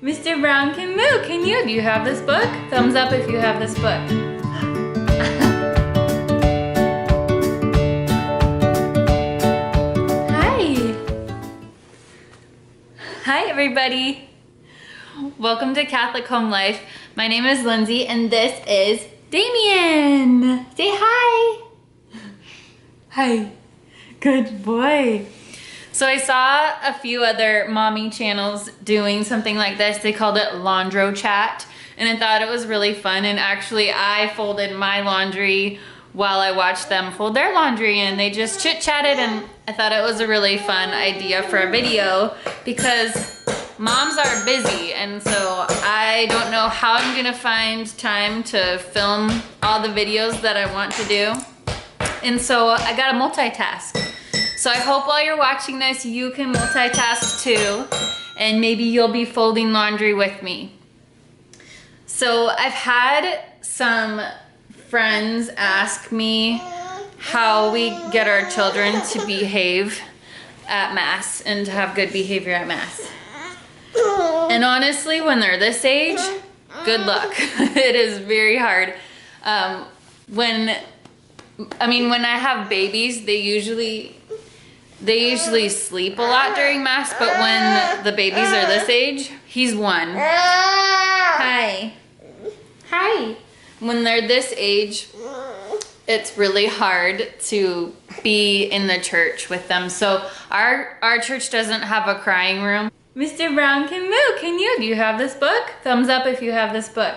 Mr. Brown can move. Can you? Do you have this book? Thumbs up if you have this book. Hi. Hi, everybody. Welcome to Catholic Home Life. My name is Lindsay, and this is Damien. Say hi. Hi. Good boy. So I saw a few other mommy channels doing something like this. They called it Laundro-Chat, and I thought it was really fun. And actually I folded my laundry while I watched them fold their laundry, and they just chit-chatted, and I thought it was a really fun idea for a video because moms are busy, and so I don't know how I'm gonna find time to film all the videos that I want to do. And so I gotta multitask. So I hope while you're watching this, you can multitask too, and maybe you'll be folding laundry with me. So I've had some friends ask me how we get our children to behave at Mass and to have good behavior at Mass. And honestly, when they're this age, good luck. It is very hard. When I have babies, they usually sleep a lot during Mass, but when the babies are this age, he's 1. Hi. Hi. When they're this age, it's really hard to be in the church with them. So our church doesn't have a crying room. Mr. Brown can move. Can you? Do you have this book? Thumbs up if you have this book.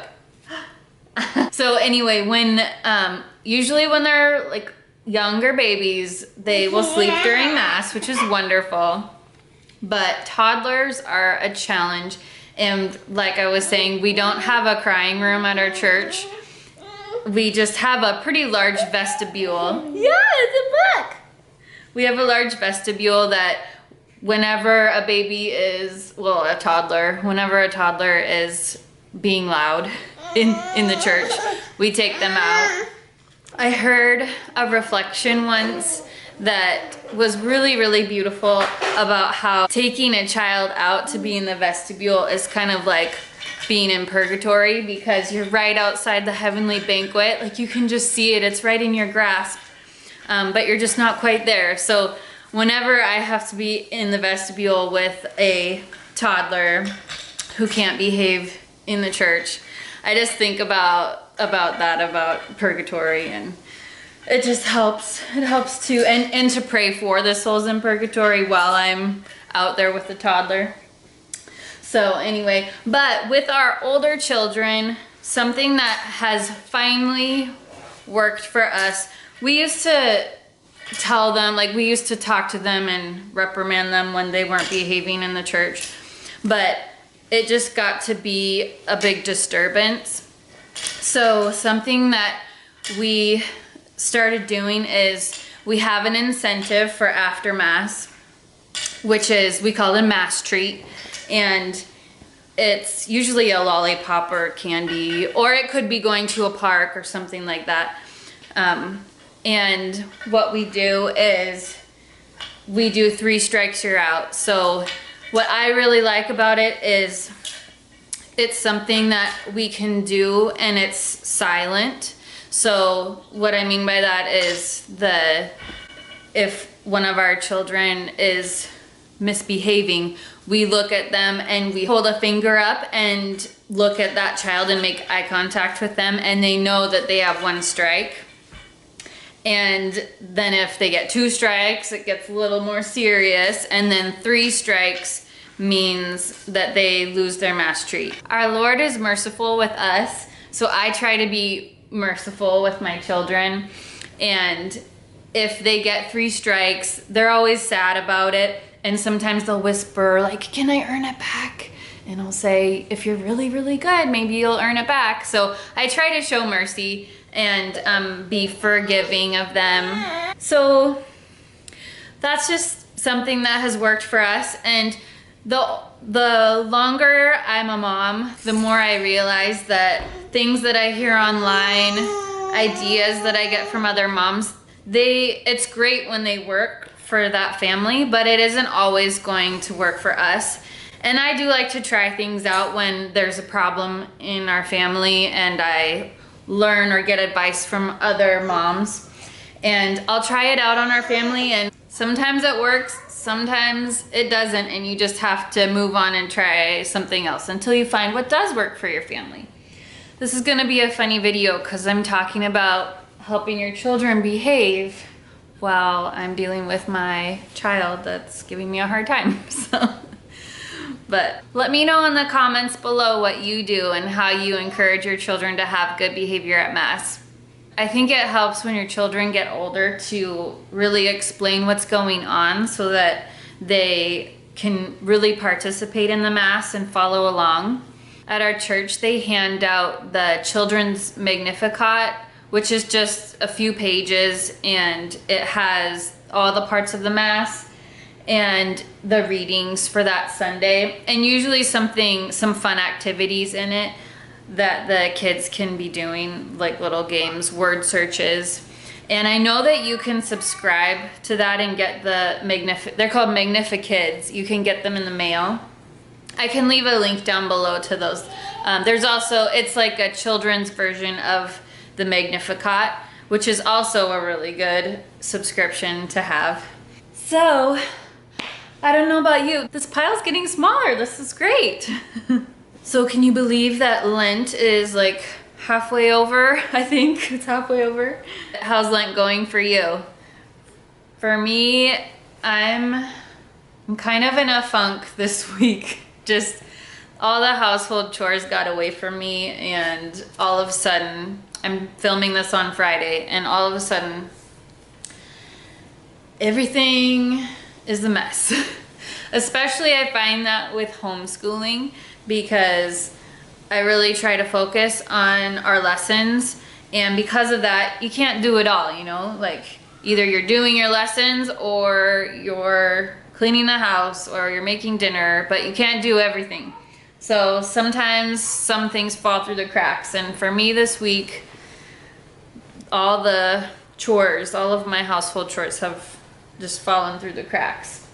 So anyway, usually when they're like younger babies, they will sleep during Mass, which is wonderful. But toddlers are a challenge. And like I was saying, we don't have a crying room at our church. We just have a pretty large vestibule. Yeah, it's a book. We have a large vestibule that whenever a toddler is being loud in the church, we take them out. I heard a reflection once that was really, really beautiful about how taking a child out to be in the vestibule is kind of like being in purgatory, because you're right outside the heavenly banquet. Like, you can just see it, it's right in your grasp, but you're just not quite there. So whenever I have to be in the vestibule with a toddler who can't behave in the church, I just think about purgatory, and it just helps. It helps to, and to pray for the souls in purgatory while I'm out there with the toddler. So anyway, but with our older children, something that has finally worked for us, we used to tell them, like, we used to talk to them and reprimand them when they weren't behaving in the church, but it just got to be a big disturbance. So something that we started doing is we have an incentive for after Mass, which is, we call it a Mass treat, and it's usually a lollipop or candy, or it could be going to a park or something like that. And what we do is we do 3 strikes, you're out. So what I really like about it is it's something that we can do and it's silent. So what I mean by that is if one of our children is misbehaving, we look at them and we hold a finger up and look at that child and make eye contact with them, and they know that they have 1 strike. And then if they get 2 strikes, it gets a little more serious, and then 3 strikes means that they lose their Mass treat. Our Lord is merciful with us, so I try to be merciful with my children, and if they get 3 strikes, they're always sad about it, and sometimes they'll whisper like, can I earn it back? And I'll say, if you're really, really good, maybe you'll earn it back. So I try to show mercy and be forgiving of them. So that's just something that has worked for us. And the longer I'm a mom, the more I realize that things that I hear online, ideas that I get from other moms, it's great when they work for that family, but it isn't always going to work for us. And I do like to try things out when there's a problem in our family and I learn or get advice from other moms. And I'll try it out on our family, and sometimes it works, sometimes it doesn't, and you just have to move on and try something else until you find what does work for your family. This is gonna be a funny video because I'm talking about helping your children behave while I'm dealing with my child that's giving me a hard time. But let me know in the comments below what you do and how you encourage your children to have good behavior at Mass. I think it helps when your children get older to really explain what's going on so that they can really participate in the Mass and follow along. At our church, they hand out the children's Magnificat, which is just a few pages, and it has all the parts of the Mass and the readings for that Sunday, and usually some fun activities in it that the kids can be doing, like little games, word searches. And I know that you can subscribe to that and get the they're called Magnifi-KIDs. You can get them in the mail. I can leave a link down below to those. There's also, it's like a children's version of the Magnificat, which is also a really good subscription to have. So, I don't know about you, this pile's getting smaller. This is great. So can you believe that Lent is like halfway over? I think it's halfway over. How's Lent going for you? For me, I'm kind of in a funk this week. Just all the household chores got away from me, and all of a sudden, I'm filming this on Friday, and all of a sudden, everything is a mess. Especially I find that with homeschooling, because I really try to focus on our lessons, and because of that, you can't do it all, you know? Like, either you're doing your lessons or you're cleaning the house or you're making dinner, but you can't do everything. So sometimes some things fall through the cracks, and for me this week, all the chores, all of my household chores have just fallen through the cracks.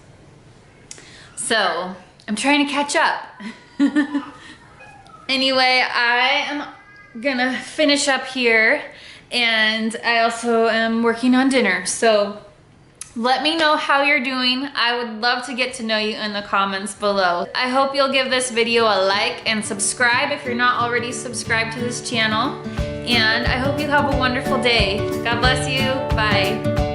So I'm trying to catch up. Anyway, I am gonna finish up here, and I also am working on dinner. So let me know how you're doing. I would love to get to know you in the comments below. I hope you'll give this video a like and subscribe if you're not already subscribed to this channel. And I hope you have a wonderful day. God bless you. Bye.